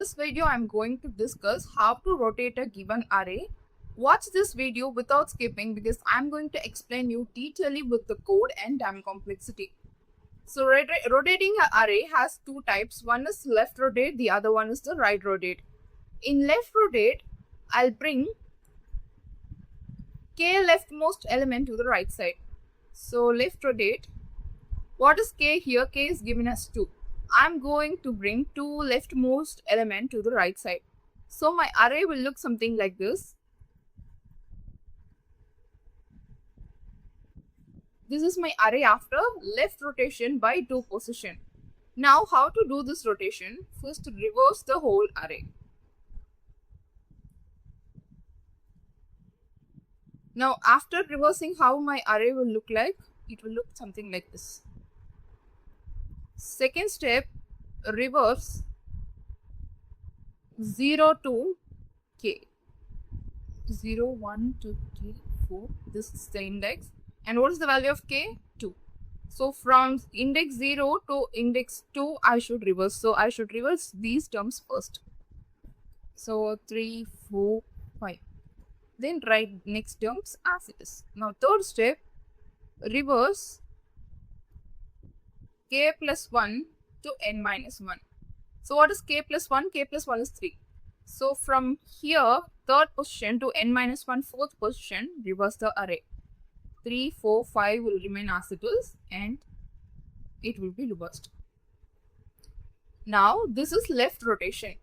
This video I'm going to discuss how to rotate a given array. Watch this video without skipping because I'm going to explain you detailedly with the code and time complexity. So rotating an array has two types. One is left rotate, the other one is the right rotate. In left rotate, I'll bring k leftmost element to the right side. So left rotate. What is k here? K is given as 2. I'm going to bring two leftmost element to the right side. So my array will look something like this. This is my array after left rotation by 2 position. Now how to do this rotation? First reverse the whole array. Now after reversing how my array will look like, it will look something like this. Second step, reverse 0 to k. 0, 1, 2, 3, 4. This is the index. And what is the value of k? 2. So from index 0 to index 2, I should reverse. So I should reverse these terms first. So 3, 4, 5. Then write next terms as it is. Now third step, reverse k plus 1 to n minus 1. So what is k plus 1? K plus 1 is 3. So from here, third position to n minus 1, fourth position, reverse the array. 3, 4, 5 will remain as it is and it will be reversed. Now this is left rotation.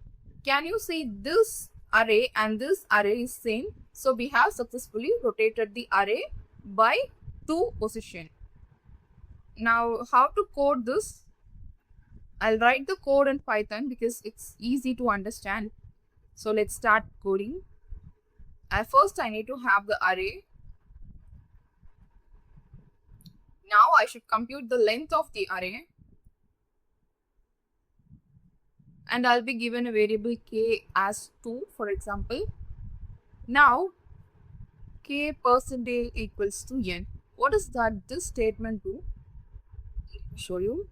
Can you see this array and this array is same? So we have successfully rotated the array by 2 position. Now how to code this? I'll write the code in Python because it's easy to understand. So let's start coding. First I need to have the array. Now I should compute the length of the array. And I'll be given a variable k as 2, for example. Now k percentage equals to n. What does that this statement do? Let me show you.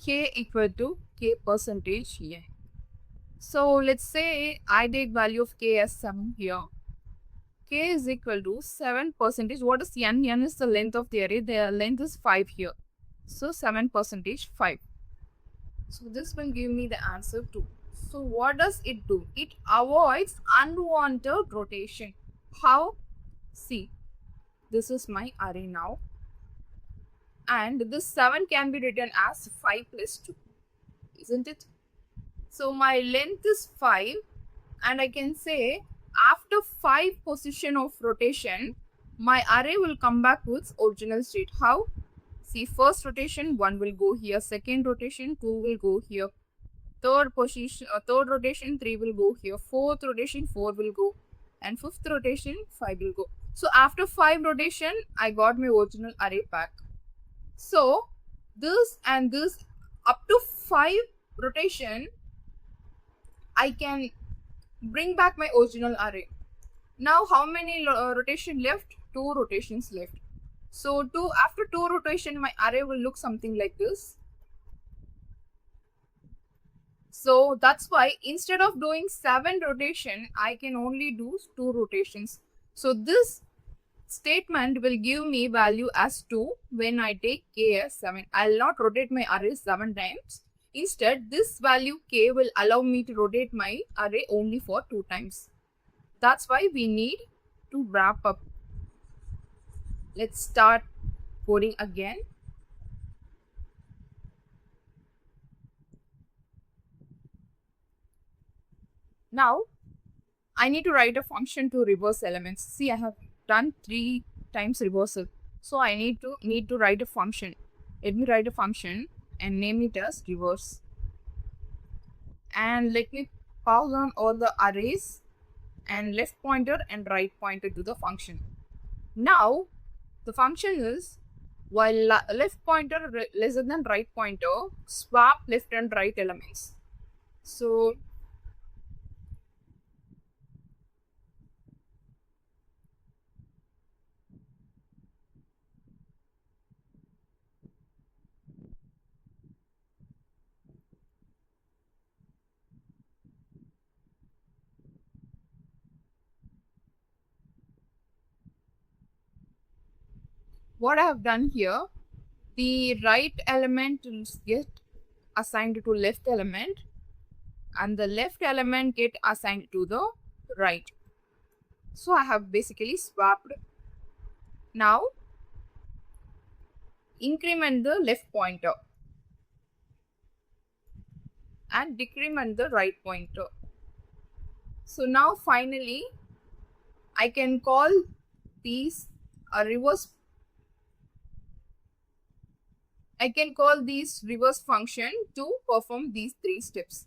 K equal to k percentage n. So let's say I take value of k as 7 here. K is equal to 7 percentage. What is n? N is the length of the array. The length is 5 here. So 7 percentage 5. So this will give me the answer 2. So what does it do? It avoids unwanted rotation. How? See, this is my array now. And this 7 can be written as 5 plus 2. Isn't it? So my length is 5 and I can say after 5 position of rotation, my array will come back to its original state. How? See, first rotation 1 will go here, second rotation 2 will go here, third rotation 3 will go here, fourth rotation 4 will go, and fifth rotation 5 will go. So after 5 rotation, I got my original array back. So this and this up to 5 rotation, I can bring back my original array. Now how many rotation left? 2 rotations left. So after 2 rotation, my array will look something like this. So that's why instead of doing 7 rotation, I can only do 2 rotations. So this statement will give me value as 2 when I take k as 7. I'll not rotate my array 7 times. Instead, this value k will allow me to rotate my array only for 2 times. That's why we need to wrap up. Let's start coding again. Now, I need to write a function to reverse elements. See, I have done 3 times reversal. So I need to write a function. Let me write a function and name it as reverse. And let me pass on all the arrays and left pointer and right pointer to the function. Now, the function is while left pointer lesser than right pointer, swap left and right elements. So what I have done here, the right element will get assigned to left element and the left element get assigned to the right. So I have basically swapped. Now increment the left pointer and decrement the right pointer. So now finally I can call these a reverse. I can call these reverse function to perform these three steps.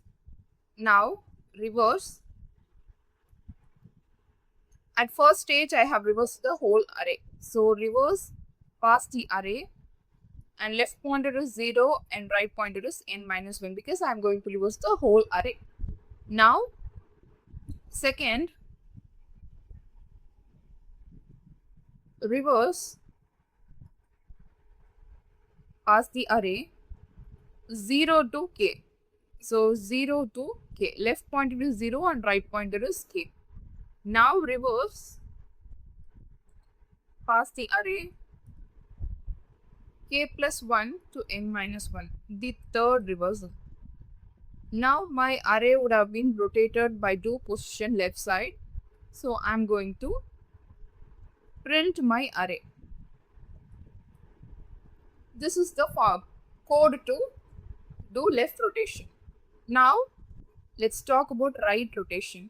Now reverse. At first stage I have reversed the whole array. So reverse past the array and left pointer is 0 and right pointer is n minus 1 because I am going to reverse the whole array. Now second, reverse past the array 0 to k. So 0 to k. Left pointer is 0 and right pointer is k. Now reverse past the array k plus 1 to n minus 1. The third reversal. Now my array would have been rotated by 2 position left side. So I am going to print my array. This is the code to do left rotation. Now let's talk about right rotation.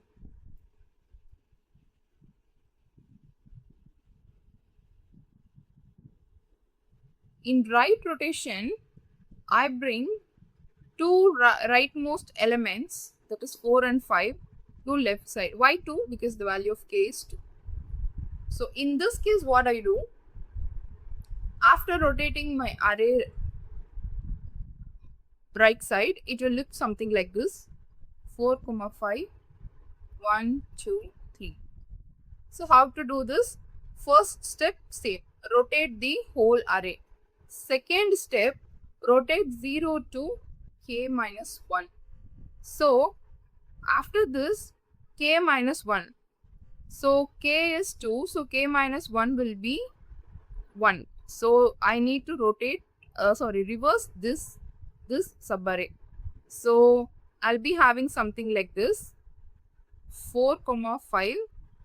In right rotation, I bring two rightmost elements, that is 4 and 5, to left side. Why 2? Because the value of k is 2. So in this case, what I do, after rotating my array right side, it will look something like this: 4, 5, 1, 2, 3. So how to do this? First step, same, rotate the whole array. Second step, rotate 0 to k minus 1. So after this, k minus 1. So k is 2, so k minus 1 will be 1. So I need to reverse this subarray. So I'll be having something like this: 4, 5,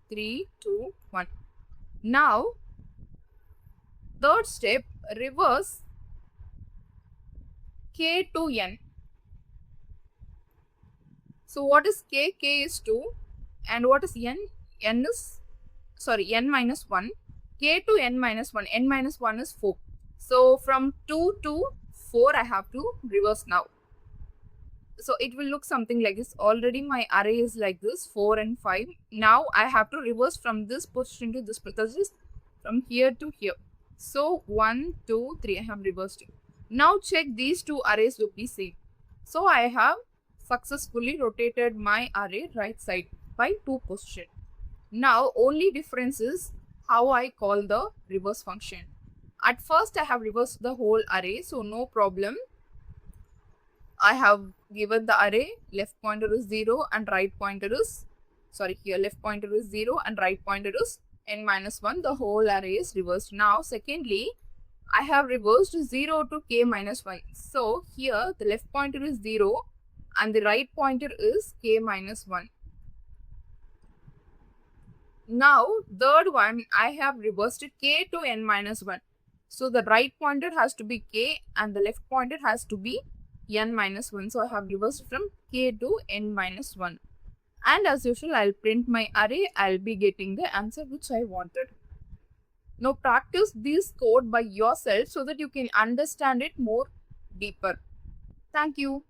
3, 2, 1. Now third step, reverse k to n. So what is k? K is 2. And what is n? N minus 1. K to n minus 1. N minus 1 is 4. So from 2 to 4 I have to reverse now. So it will look something like this. Already my array is like this, 4 and 5. Now I have to reverse from this position to this position, from here to here. So 1, 2, 3 I have reversed it. Now check these two arrays will be same. So I have successfully rotated my array right side by 2 position. Now only difference is how I call the reverse function. At first I have reversed the whole array, so no problem. I have given the array, left pointer is 0 and right pointer is, left pointer is 0 and right pointer is n minus 1. The whole array is reversed. Now secondly, I have reversed 0 to k minus 1. So here the left pointer is 0 and the right pointer is k minus 1. Now third one, I have reversed k to n minus 1. So the right pointer has to be k and the left pointer has to be n minus 1. So I have reversed from k to n minus 1. And as usual, I'll print my array. I'll be getting the answer which I wanted. Now practice this code by yourself so that you can understand it more deeper. Thank you.